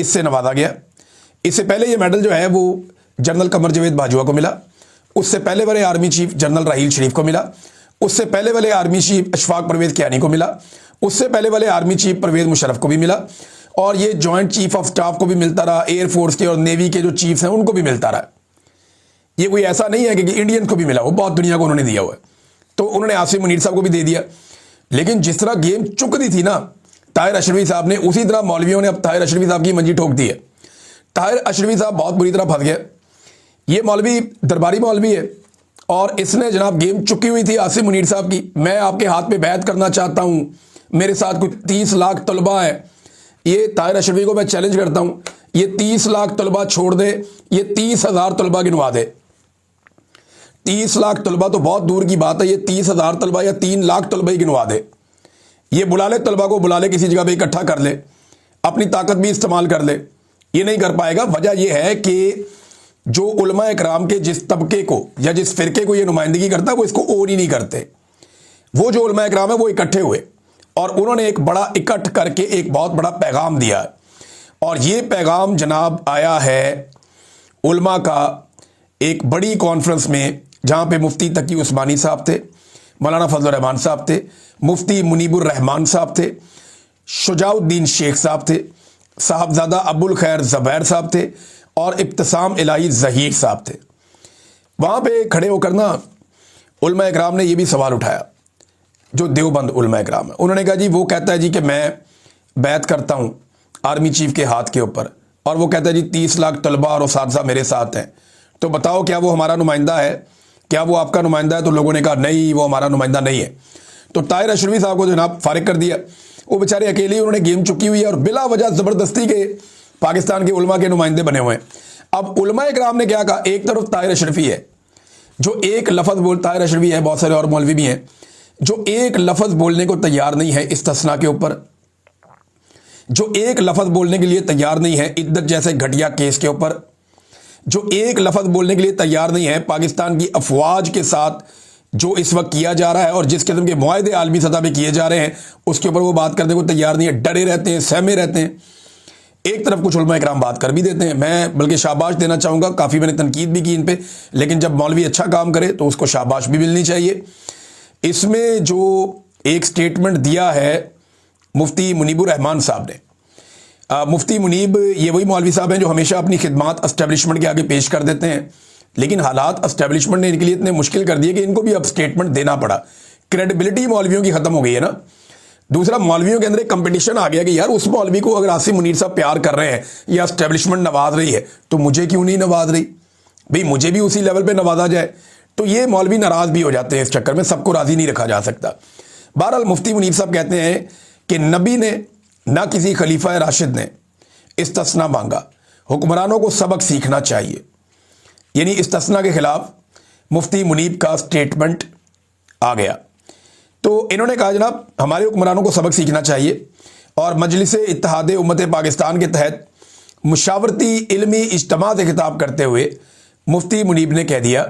اس سے نوازا گیا. اس سے پہلے یہ میڈل جو ہے وہ جنرل قمر جاوید باجوہ کو ملا. اس سے پہلے والے army chief general Raheel Sharif کو ملا. اس سے پہلے والے آرمی چیف اشفاق پرویز کیانی کو ملا. اس سے پہلے والے آرمی چیف پرویز مشرف کو بھی ملا. اور یہ جوائنٹ چیف آف سٹاف کو بھی ملتا رہا. ایئر فورس کے اور نیوی کے جو چیفز ہیں ان کو بھی ملتا رہا. یہ کوئی ایسا نہیں ہے کہ انڈین کو بھی ملا ہو, بہت دنیا کو انہوں نے دیا ہوا ہے. تو انہوں نے عاصم منیر صاحب کو بھی دے دیا. لیکن جس طرح گیم چک دی تھی نا طاہر اشرفی صاحب نے, اسی طرح مولویوں نے اب طاہر اشرفی صاحب کی منجی ٹھوک دی ہے. طاہر اشرفی صاحب بہت بری طرح پھنس گئے. یہ مولوی درباری مولوی ہے اور اس نے جناب گیم چکی ہوئی تھی عاصم منیر صاحب کی. میں آپ کے ہاتھ پہ بیعت کرنا چاہتا ہوں, میرے ساتھ کوئی 30 لاکھ طلباء ہے. یہ طاہر اشرفی کو میں چیلنج کرتا ہوں, یہ 30 لاکھ طلباء چھوڑ دے, یہ 30,000 طلباء گنوا دے. 30 لاکھ طلباء تو بہت دور کی بات ہے, یہ 30,000 طلباء یا 3 لاکھ طلباء ہی گنوا دے. یہ بلا لے طلباء کو, بلا لے کسی جگہ پہ اکٹھا کر لے, اپنی طاقت بھی استعمال کر لے. یہ نہیں کر پائے گا. وجہ یہ ہے کہ جو علماء اکرام کے جس طبقے کو یا جس فرقے کو یہ نمائندگی کرتا ہے وہ اس کو اون ہی نہیں کرتے. وہ جو علماء اکرام ہے وہ اکٹھے ہوئے اور انہوں نے ایک بڑا اکٹھ کر کے ایک بہت بڑا پیغام دیا. اور یہ پیغام جناب آیا ہے علماء کا ایک بڑی کانفرنس میں, جہاں پہ مفتی تقی عثمانی صاحب تھے, مولانا فضل الرحمان صاحب تھے, مفتی منیب الرحمان صاحب تھے, شجاع الدین شیخ صاحب تھے, صاحبزادہ ابو الخیر زبیر صاحب تھے اور ابتسام الہی ظہیر صاحب تھے. وہاں پہ کھڑے ہو کر نا علماء اکرام نے یہ بھی سوال اٹھایا, جو دیوبند علماء اکرام ہے. انہوں نے کہا جی وہ کہتا ہے جی کہ میں بیعت کرتا ہوں آرمی چیف کے ہاتھ کے اوپر, اور وہ کہتا ہے جی 30 لاکھ طلباء اور اساتذہ میرے ساتھ ہیں, تو بتاؤ کیا وہ ہمارا نمائندہ ہے, کیا وہ آپ کا نمائندہ ہے؟ تو لوگوں نے کہا نہیں وہ ہمارا نمائندہ نہیں ہے. تو طاہر اشرفی صاحب کو جناب فارغ کر دیا. وہ بیچارے اکیلے انہوں نے گیم چکی ہوئی ہے اور بلا وجہ زبردستی کے پاکستان کے علماء کے نمائندے بنے ہوئے ہیں. اب علماء اکرام نے کیا کہا, ایک طرف طاہر اشرفی ہے جو ایک لفظ طاہر اشرفی ہے, بہت سارے اور مولوی بھی ہیں جو ایک لفظ بولنے کو تیار نہیں ہے استثناء کے اوپر, جو ایک لفظ بولنے کے لیے تیار نہیں ہے عدت جیسے گھٹیا کیس کے اوپر, جو ایک لفظ بولنے کے لیے تیار نہیں ہے پاکستان کی افواج کے ساتھ جو اس وقت کیا جا رہا ہے اور جس قسم کے معاہدے عالمی سطح پہ کیے جا رہے ہیں اس کے اوپر وہ بات کرنے کو تیار نہیں ہے, ڈرے رہتے ہیں, سہمے رہتے ہیں. ایک طرف کچھ علماء اکرام بات کر بھی دیتے ہیں. میں بلکہ شاباش دینا چاہوں گا, کافی میں نے تنقید بھی کی ان پہ, لیکن جب مولوی اچھا کام کرے تو اس کو شاباش بھی ملنی چاہیے. اس میں جو ایک سٹیٹمنٹ دیا ہے مفتی منیب الرحمان صاحب نے, مفتی منیب یہ وہی مولوی صاحب ہیں جو ہمیشہ اپنی خدمات اسٹیبلشمنٹ کے آگے پیش کر دیتے ہیں, لیکن حالات اسٹیبلشمنٹ نے ان کے لیے اتنے مشکل کر دیے کہ ان کو بھی اب سٹیٹمنٹ دینا پڑا. کریڈیبلٹی مولویوں کی ختم ہو گئی ہے نا. دوسرا مولویوں کے اندر ایک کمپٹیشن آ گیا کہ یار اس مولوی کو اگر عاصم منیر صاحب پیار کر رہے ہیں یا اسٹیبلشمنٹ نواز رہی ہے تو مجھے کیوں نہیں نواز رہی, بھئی مجھے بھی اسی لیول پہ نوازا جائے. تو یہ مولوی ناراض بھی ہو جاتے ہیں اس چکر میں, سب کو راضی نہیں رکھا جا سکتا. بہرحال مفتی منیر صاحب کہتے ہیں کہ نبی نے نہ کسی خلیفہ راشد نے استثناء مانگا, حکمرانوں کو سبق سیکھنا چاہیے. یعنی استثناء کے خلاف مفتی منیب کا سٹیٹمنٹ آ گیا. تو انہوں نے کہا جناب ہمارے حکمرانوں کو سبق سیکھنا چاہیے, اور مجلس اتحاد امت پاکستان کے تحت مشاورتی علمی اجتماع سے خطاب کرتے ہوئے مفتی منیب نے کہہ دیا,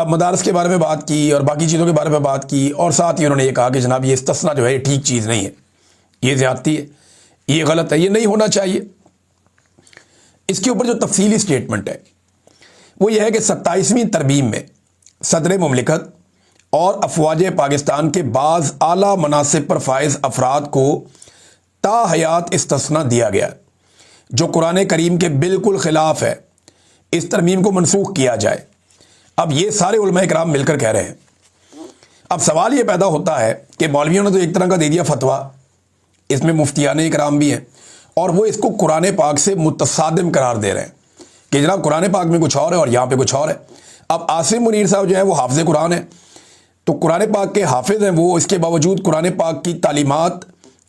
مدارس کے بارے میں بات کی اور باقی چیزوں کے بارے میں بات کی, اور ساتھ ہی انہوں نے یہ کہا کہ جناب یہ استثناء جو ہے یہ ٹھیک چیز نہیں ہے, یہ زیادتی ہے, یہ غلط ہے, یہ نہیں ہونا چاہیے. اس کے اوپر جو تفصیلی سٹیٹمنٹ ہے وہ یہ ہے کہ 27ویں ترمیم میں صدر مملکت اور افواج پاکستان کے بعض اعلیٰ مناصب پر فائز افراد کو تا حیات استثناء دیا گیا جو قرآن کریم کے بالکل خلاف ہے. اس ترمیم کو منسوخ کیا جائے. اب یہ سارے علماء اکرام مل کر کہہ رہے ہیں. اب سوال یہ پیدا ہوتا ہے کہ مولویوں نے تو ایک طرح کا دے دیا فتویٰ, اس میں مفتیان اکرام بھی ہیں, اور وہ اس کو قرآن پاک سے متصادم قرار دے رہے ہیں کہ جناب قرآن پاک میں کچھ اور ہے اور یہاں پہ کچھ اور ہے. اب عاصم منیر صاحب جو ہیں وہ حافظ قرآن ہیں, تو قرآن پاک کے حافظ ہیں وہ, اس کے باوجود قرآن پاک کی تعلیمات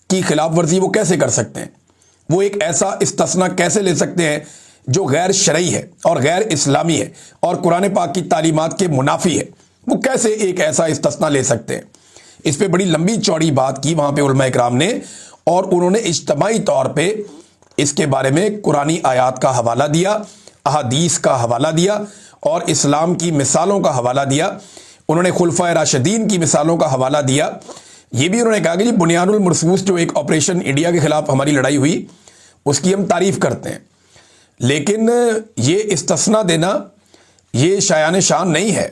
کی خلاف ورزی وہ کیسے کر سکتے ہیں؟ وہ ایک ایسا استثناء کیسے لے سکتے ہیں جو غیر شرعی ہے اور غیر اسلامی ہے اور قرآن پاک کی تعلیمات کے منافی ہے؟ وہ کیسے ایک ایسا استثناء لے سکتے ہیں؟ اس پہ بڑی لمبی چوڑی بات کی وہاں پہ علماء اکرام نے, اور انہوں نے اجتماعی طور پہ اس کے بارے میں قرآنی آیات کا حوالہ دیا, احادیث کا حوالہ دیا, اور اسلام کی مثالوں کا حوالہ دیا. انہوں نے خلفائے راشدین کی مثالوں کا حوالہ دیا. یہ بھی انہوں نے کہا کہ جی بنیان المرصوص جو ایک آپریشن انڈیا کے خلاف ہماری لڑائی ہوئی اس کی ہم تعریف کرتے ہیں، لیکن یہ استثناء دینا یہ شایان شان نہیں ہے،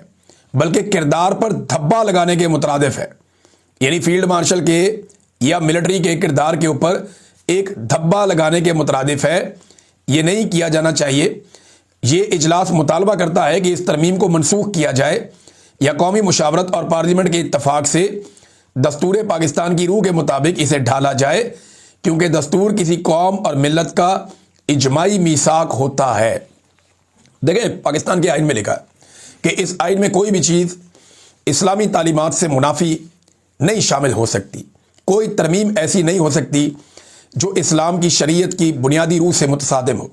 بلکہ کردار پر دھبا لگانے کے مترادف ہے۔ یعنی فیلڈ مارشل کے یا ملٹری کے کردار کے اوپر ایک دھبا لگانے کے مترادف ہے، یہ نہیں کیا جانا چاہیے۔ یہ اجلاس مطالبہ کرتا ہے کہ اس ترمیم کو منسوخ کیا جائے یا قومی مشاورت اور پارلیمنٹ کے اتفاق سے دستور پاکستان کی روح کے مطابق اسے ڈھالا جائے، کیونکہ دستور کسی قوم اور ملت کا اجماعی میثاق ہوتا ہے۔ دیکھیں، پاکستان کے آئین میں لکھا ہے کہ اس آئین میں کوئی بھی چیز اسلامی تعلیمات سے منافی نہیں شامل ہو سکتی، کوئی ترمیم ایسی نہیں ہو سکتی جو اسلام کی شریعت کی بنیادی روح سے متصادم ہو۔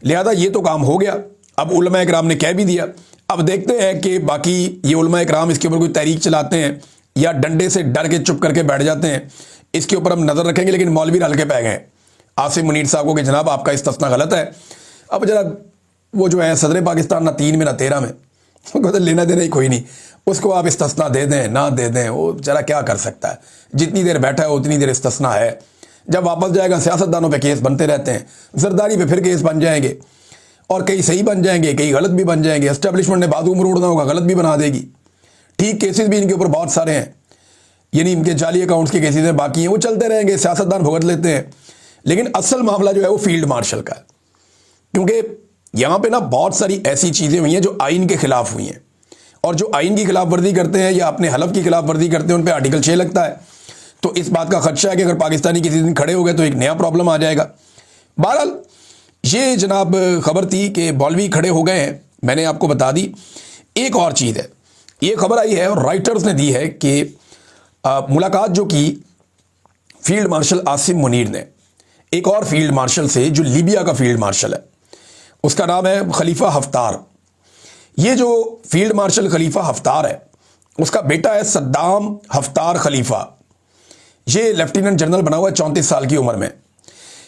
لہذا یہ تو کام ہو گیا، اب علماء اکرام نے کہہ بھی دیا، اب دیکھتے ہیں کہ باقی یہ علماء اکرام اس کے اوپر کوئی تحریک چلاتے ہیں یا ڈنڈے سے ڈر کے چپ کر کے بیٹھ جاتے ہیں، اس کے اوپر ہم نظر رکھیں گے۔ لیکن مولوی ہلکے پہ گئے عاصم منیر صاحب کو کہ جناب آپ کا استثناء غلط ہے۔ اب ذرا وہ جو ہے صدر پاکستان، نہ 3 میں نہ 13 میں، تو لینا دینا ہی کوئی نہیں، اس کو آپ استثناء دے دیں نہ دے دیں، وہ ذرا کیا کر سکتا ہے؟ جتنی دیر بیٹھا ہے اتنی دیر استثناء ہے، جب واپس جائے گا سیاستدانوں پہ کیس بنتے رہتے ہیں، زرداری پہ پھر کیس بن جائیں گے، اور کئی صحیح بن جائیں گے، کئی غلط بھی بن جائیں گے، اسٹیبلشمنٹ نے بازو مروڑنا ہوگا، غلط بھی بنا دے گی۔ ٹھیک کیسز بھی ان کے اوپر بہت سارے ہیں، یعنی ان کے جعلی اکاؤنٹس کے کیسز ہیں، باقی ہیں، وہ چلتے رہیں گے، سیاستدان بھگت لیتے ہیں۔ لیکن اصل معاملہ جو ہے وہ فیلڈ مارشل کا ہے، کیونکہ یہاں پہ نا بہت ساری ایسی چیزیں ہوئی ہیں جو آئین کے خلاف ہوئی ہیں، اور جو آئین کی خلاف ورزی کرتے ہیں یا اپنے حلف کی خلاف ورزی کرتے ہیں ان پہ آرٹیکل 6 لگتا ہے۔ تو اس بات کا خدشہ ہے کہ اگر پاکستانی کسی دن کھڑے ہو گئے تو ایک نیا پرابلم آ جائے گا۔ بہرحال یہ جناب خبر تھی کہ مولوی کھڑے ہو گئے ہیں، میں نے آپ کو بتا دی۔ ایک اور چیز ہے، یہ خبر آئی ہے اور رائٹرز نے دی ہے کہ ملاقات جو کی فیلڈ مارشل عاصم منیر نے ایک اور فیلڈ مارشل سے جو لیبیا کا فیلڈ مارشل ہے، اس کا نام ہے خلیفہ حفتار۔ یہ جو فیلڈ مارشل خلیفہ حفتار ہے، اس کا بیٹا ہے صدام حفتار خلیفہ، یہ لیفٹیننٹ جنرل بنا ہوا ہے 34 سال کی عمر میں۔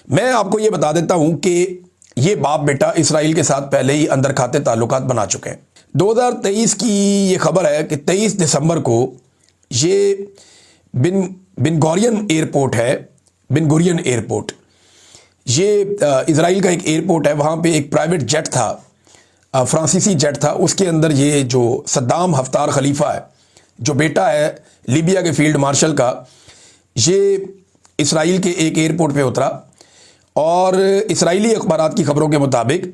میں آپ کو یہ بتا دیتا ہوں کہ یہ باپ بیٹا اسرائیل کے ساتھ پہلے ہی اندر کھاتے تعلقات بنا چکے ہیں۔ 2023 کی یہ خبر ہے کہ 23 دسمبر کو یہ بن گورین ایئرپورٹ ہے، بن گورین ایئرپورٹ، یہ اسرائیل کا ایک ایئرپورٹ ہے، وہاں پہ ایک پرائیویٹ جیٹ تھا، فرانسیسی جیٹ تھا، اس کے اندر یہ جو صدام حفتار خلیفہ ہے، جو بیٹا ہے لیبیا کے فیلڈ مارشل کا، یہ اسرائیل کے ایک ایئرپورٹ پہ اترا، اور اسرائیلی اخبارات کی خبروں کے مطابق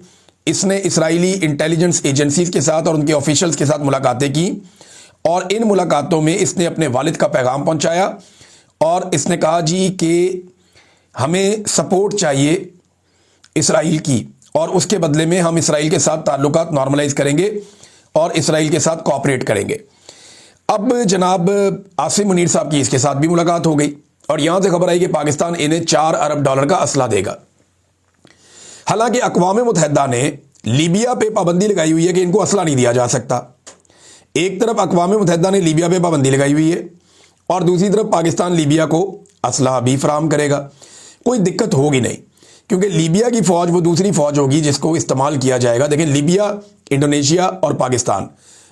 اس نے اسرائیلی انٹیلیجنس ایجنسیز کے ساتھ اور ان کے آفیشلز کے ساتھ ملاقاتیں کی، اور ان ملاقاتوں میں اس نے اپنے والد کا پیغام پہنچایا، اور اس نے کہا جی کہ ہمیں سپورٹ چاہیے اسرائیل کی، اور اس کے بدلے میں ہم اسرائیل کے ساتھ تعلقات نارملائز کریں گے اور اسرائیل کے ساتھ کوآپریٹ کریں گے۔ اب جناب عاصم منیر صاحب کی اس کے ساتھ بھی ملاقات ہو گئی، اور یہاں سے خبر آئی کہ پاکستان انہیں $4 ارب کا اسلحہ دے گا۔ حالانکہ اقوام متحدہ نے لیبیا پہ پابندی لگائی ہوئی ہے کہ ان کو اسلحہ نہیں دیا جا سکتا۔ ایک طرف اقوام متحدہ نے لیبیا پہ پابندی لگائی ہوئی ہے، اور دوسری طرف پاکستان لیبیا کو اسلحہ بھی فراہم کرے گا۔ کوئی دقت ہوگی نہیں، کیونکہ لیبیا کی فوج وہ دوسری فوج ہوگی جس کو استعمال کیا جائے گا۔ دیکھیں، لیبیا، انڈونیشیا اور پاکستان،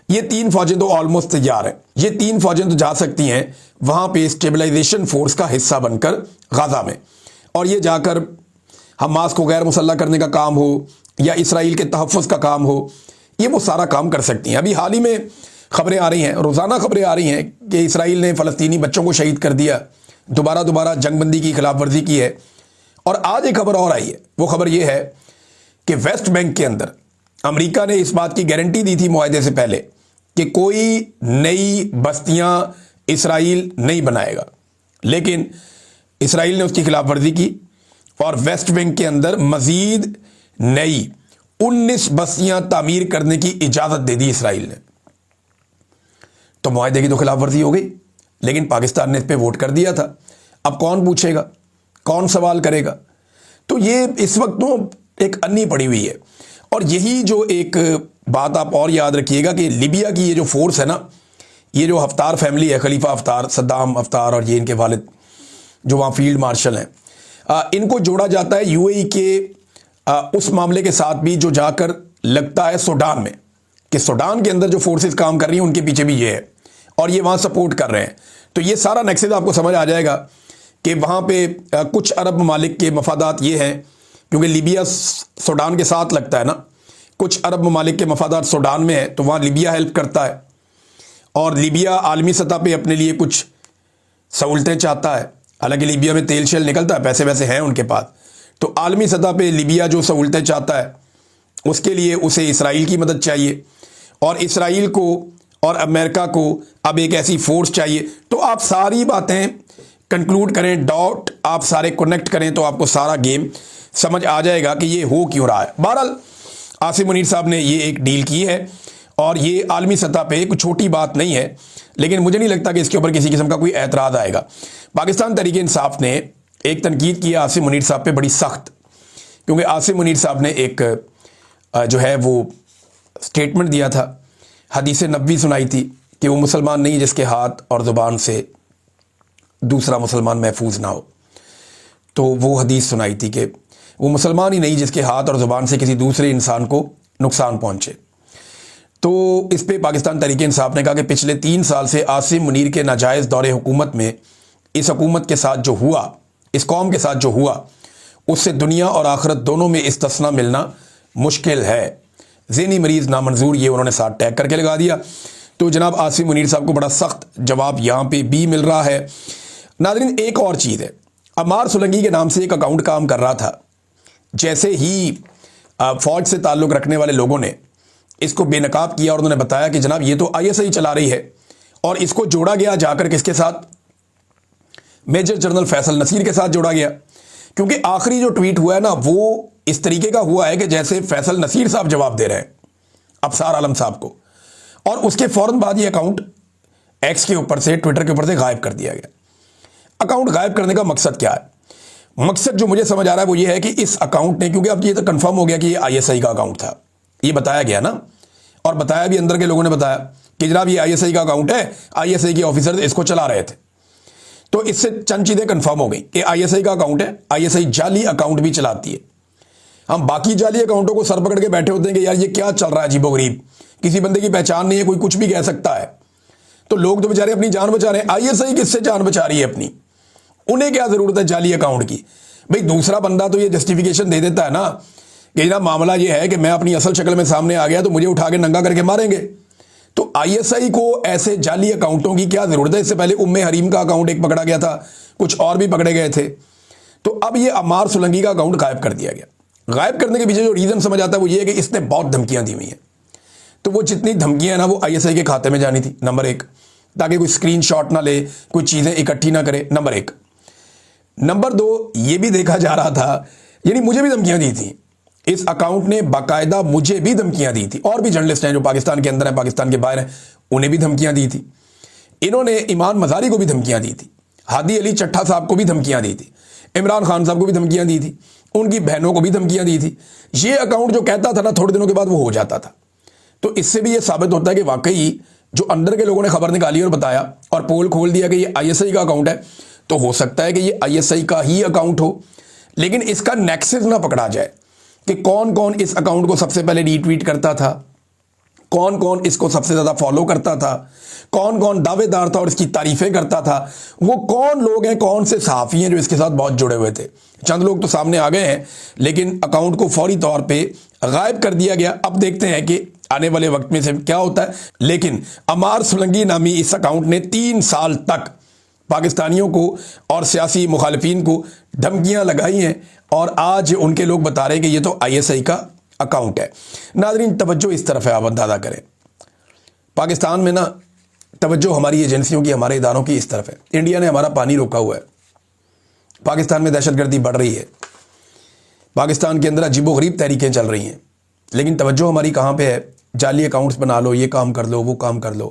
یہ 3 فوجیں تو آلموسٹ تیار ہیں، یہ 3 فوجیں تو جا سکتی ہیں وہاں پہ اسٹیبلائزیشن فورس کا حصہ بن کر غزہ میں، اور یہ جا کر حماس کو غیر مسلح کرنے کا کام ہو یا اسرائیل کے تحفظ کا کام ہو، یہ وہ سارا کام کر سکتی ہیں۔ ابھی حال ہی میں خبریں آ رہی ہیں، روزانہ خبریں آ رہی ہیں کہ اسرائیل نے فلسطینی بچوں کو شہید کر دیا، دوبارہ جنگ بندی کی خلاف ورزی کی ہے۔ اور آج ایک خبر اور آئی ہے، وہ خبر یہ ہے کہ ویسٹ بینک کے اندر امریکہ نے اس بات کی گارنٹی دی تھی معاہدے سے پہلے کہ کوئی نئی بستیاں اسرائیل نہیں بنائے گا، لیکن اسرائیل نے اس کی خلاف ورزی کی اور ویسٹ بینک کے اندر مزید نئی 19 بستیاں تعمیر کرنے کی اجازت دے دی اسرائیل نے۔ تو معاہدے کی تو خلاف ورزی ہو گئی، لیکن پاکستان نے اس پہ ووٹ کر دیا تھا۔ اب کون پوچھے گا، کون سوال کرے گا؟ تو یہ اس وقت تو ایک انی پڑی ہوئی ہے۔ اور یہی جو ایک بات آپ اور یاد رکھیے گا کہ لیبیا کی یہ جو فورس ہے نا، یہ جو حفتار فیملی ہے، خلیفہ حفتار، صدام حفتار اور یہ ان کے والد جو وہاں فیلڈ مارشل ہیں، ان کو جوڑا جاتا ہے یو اے ای کے اس معاملے کے ساتھ بھی جو جا کر لگتا ہے سوڈان میں، کہ سوڈان کے اندر جو فورسز کام کر رہی ہیں ان کے پیچھے بھی یہ ہے، اور یہ وہاں سپورٹ کر رہے ہیں۔ تو یہ سارا نیکسس آپ کو سمجھ آ جائے گا کہ وہاں پہ کچھ عرب ممالک کے مفادات یہ ہیں، کیونکہ لیبیا سوڈان کے ساتھ لگتا ہے نا، کچھ عرب ممالک کے مفادات سوڈان میں ہیں تو وہاں لیبیا ہیلپ کرتا ہے، اور لیبیا عالمی سطح پہ اپنے لیے کچھ سہولتیں چاہتا ہے، حالانکہ لیبیا میں تیل شیل نکلتا ہے، پیسے ویسے ہیں ان کے پاس، تو عالمی سطح پہ لیبیا جو سہولتیں چاہتا ہے اس کے لیے اسے اسرائیل کی مدد چاہیے، اور اسرائیل کو اور امریکہ کو اب ایک ایسی فورس چاہیے۔ تو آپ ساری باتیں کنکلوڈ کریں، ڈاٹ آپ سارے کنیکٹ کریں تو آپ کو سارا گیم سمجھ آ جائے گا کہ یہ ہو کیوں رہا ہے۔ بہرحال عاصم منیر صاحب نے یہ ایک ڈیل کی ہے، اور یہ عالمی سطح پہ کوئی چھوٹی بات نہیں ہے، لیکن مجھے نہیں لگتا کہ اس کے اوپر کسی قسم کا کوئی اعتراض آئے گا۔ پاکستان تحریک انصاف نے ایک تنقید کی ہے عاصم منیر صاحب پہ بڑی سخت، کیونکہ عاصم منیر صاحب نے ایک جو ہے وہ سٹیٹمنٹ دیا تھا، حدیث نبوی سنائی تھی کہ وہ مسلمان نہیں جس کے ہاتھ اور زبان سے دوسرا مسلمان محفوظ نہ ہو۔ تو وہ حدیث سنائی تھی کہ وہ مسلمان ہی نہیں جس کے ہاتھ اور زبان سے کسی دوسرے انسان کو نقصان پہنچے۔ تو اس پہ پاکستان تحریک انصاف نے کہا کہ پچھلے 3 سال سے عاصم منیر کے ناجائز دور حکومت میں اس حکومت کے ساتھ جو ہوا، اس قوم کے ساتھ جو ہوا، اس سے دنیا اور آخرت دونوں میں استثنا ملنا مشکل ہے۔ ذہنی مریض نامنظور، یہ انہوں نے ساتھ ٹیگ کر کے لگا دیا۔ تو جناب عاصم منیر صاحب کو بڑا سخت جواب یہاں پہ بھی مل رہا ہے۔ ناظرین ایک اور چیز ہے، عمار سولنگی کے نام سے ایک اکاؤنٹ کام کر رہا تھا، جیسے ہی فوج سے تعلق رکھنے والے لوگوں نے اس کو بے نقاب کیا اور انہوں نے بتایا کہ جناب یہ تو ISI چلا رہی ہے، اور اس کو جوڑا گیا جا کر کس کے ساتھ؟ میجر جنرل فیصل نصیر کے ساتھ جوڑا گیا، کیونکہ آخری جو ٹویٹ ہوا ہے نا وہ اس طریقے کا ہوا ہے کہ جیسے فیصل نصیر صاحب جواب دے رہے ہیں ابصار عالم صاحب کو، اور اس کے فوراً بعد یہ اکاؤنٹ ایکس کے اوپر سے، ٹویٹر کے اوپر سے غائب کر دیا گیا۔ اکاؤنٹ غائب کرنے کا مقصد کیا ہے؟ مقصد جو مجھے سمجھ آ رہا ہے وہ یہ ہے کہ اس اکاؤنٹ نے، کیونکہ اب یہ تو کنفرم ہو گیا کہ یہ ISI کا اکاؤنٹ تھا، یہ بتایا گیا نا، اور بتایا بھی اندر کے لوگوں نے بتایا کہ جناب یہ ISI کا اکاؤنٹ ہے، ISI کے آفیسر اس کو چلا رہے تھے۔ تو اس سے چند چیزیں کنفرم ہو گئی کہ ISI کا اکاؤنٹ ہے، ISI جعلی اکاؤنٹ بھی چلاتی ہے۔ ہم باقی جعلی اکاؤنٹوں کو سر پکڑ کے بیٹھے ہوتے ہیں کہ یار یہ کیا چل رہا ہے عجیب و غریب، کسی بندے کی پہچان نہیں ہے، کوئی کچھ بھی کہہ سکتا ہے، تو لوگ تو بیچارے اپنی جان بچا رہے ہیں۔ ISI کس سے جان بچا رہی ہے اپنی؟ انہیں کیا ضرورت ہے جعلی اکاؤنٹ کی؟ بھئی دوسرا بندہ تو یہ جسٹیفیکیشن دے دیتا ہے نا کہ جناب معاملہ یہ ہے کہ میں اپنی اصل شکل میں سامنے آ گیا تو مجھے اٹھا کے ننگا کر کے ماریں گے۔ تو ISI کو ایسے جعلی اکاؤنٹوں کی کیا ضرورت ہے؟ اس سے پہلے حریم کا اکاؤنٹ ایک پکڑا گیا تھا، کچھ اور بھی پکڑے گئے تھے، تو اب یہ عمار سولنگی کا اکاؤنٹ غائب کر دیا گیا۔ غائب کرنے کے پیچھے جو ریزن سمجھ آتا ہے وہ یہ ہے کہ اس نے بہت دھمکیاں دی ہوئی ہیں، تو وہ جتنی دھمکیاں ہیں نا وہ ISI کے کھاتے میں جانی تھی، نمبر 1، تاکہ کوئی اسکرین شاٹ نہ لے، کوئی چیزیں اکٹھی نہ کرے، نمبر 1۔ نمبر 2، یہ بھی دیکھا جا رہا تھا، یعنی مجھے بھی دھمکیاں دی تھیں، اس اکاؤنٹ نے باقاعدہ مجھے بھی دھمکیاں دی تھی، اور بھی جرنلسٹ ہیں جو پاکستان کے اندر ہیں، پاکستان کے باہر ہیں، انہیں بھی دھمکیاں دی تھی۔ انہوں نے ایمان مزاری کو بھی دھمکیاں دی تھی، ہادی علی چٹھا صاحب کو بھی دھمکیاں دی تھی، عمران خان صاحب کو بھی دھمکیاں دی تھی، ان کی بہنوں کو بھی دھمکیاں دی تھی۔ یہ اکاؤنٹ جو کہتا تھا نا تھوڑے دنوں کے بعد وہ ہو جاتا تھا، تو اس سے بھی یہ ثابت ہوتا ہے کہ واقعی جو اندر کے لوگوں نے خبر نکالی اور بتایا اور پول کھول دیا کہ یہ ISI کا اکاؤنٹ ہے، تو ہو سکتا ہے کہ یہ ISI کا ہی اکاؤنٹ ہو، لیکن اس کا نیکسس نہ پکڑا جائے کہ کون کون اس اکاؤنٹ کو سب سے پہلے ری ٹویٹ کرتا تھا، کون کون اس کو سب سے زیادہ فالو کرتا تھا، کون کون دعوے دار تھا اور اس کی تعریفیں کرتا تھا، وہ کون لوگ ہیں، کون سے صحافی ہیں جو اس کے ساتھ بہت جڑے ہوئے تھے۔ چند لوگ تو سامنے آ گئے ہیں، لیکن اکاؤنٹ کو فوری طور پہ غائب کر دیا گیا۔ اب دیکھتے ہیں کہ آنے والے وقت میں سے کیا ہوتا ہے، لیکن عمار سولنگی نامی اس اکاؤنٹ نے 3 سال تک پاکستانیوں کو اور سیاسی مخالفین کو دھمکیاں لگائی ہیں، اور آج ان کے لوگ بتا رہے ہیں کہ یہ تو ISI کا اکاؤنٹ ہے۔ ناظرین توجہ اس طرف ہے، آپ اندازہ کریں پاکستان میں نا توجہ ہماری ایجنسیوں کی، ہمارے اداروں کی اس طرف ہے۔ انڈیا نے ہمارا پانی روکا ہوا ہے، پاکستان میں دہشت گردی بڑھ رہی ہے، پاکستان کے اندر عجیب و غریب تحریکیں چل رہی ہیں، لیکن توجہ ہماری کہاں پہ ہے؟ جعلی اکاؤنٹس بنا لو، یہ کام کر لو، وہ کام کر لو،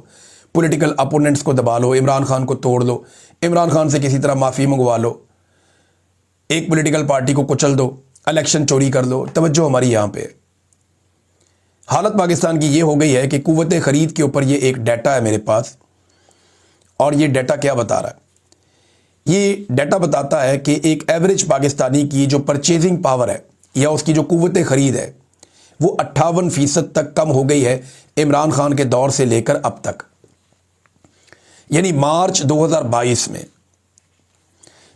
پولیٹیکل اپوننٹس کو دبا لو، عمران خان کو توڑ لو، عمران خان سے کسی طرح معافی منگوا لو، ایک پولیٹیکل پارٹی کو کچل دو، الیکشن چوری کر لو۔ توجہ ہماری یہاں پہ ہے۔ حالت پاکستان کی یہ ہو گئی ہے کہ قوت خرید کے اوپر یہ ایک ڈیٹا ہے میرے پاس، اور یہ ڈیٹا کیا بتا رہا ہے؟ یہ ڈیٹا بتاتا ہے کہ ایک ایوریج پاکستانی کی جو پرچیزنگ پاور ہے یا اس کی جو قوت خرید ہے وہ 58% تک کم ہو گئی ہے عمران خان کے دور سے لے کر اب تک، یعنی مارچ 2022 میں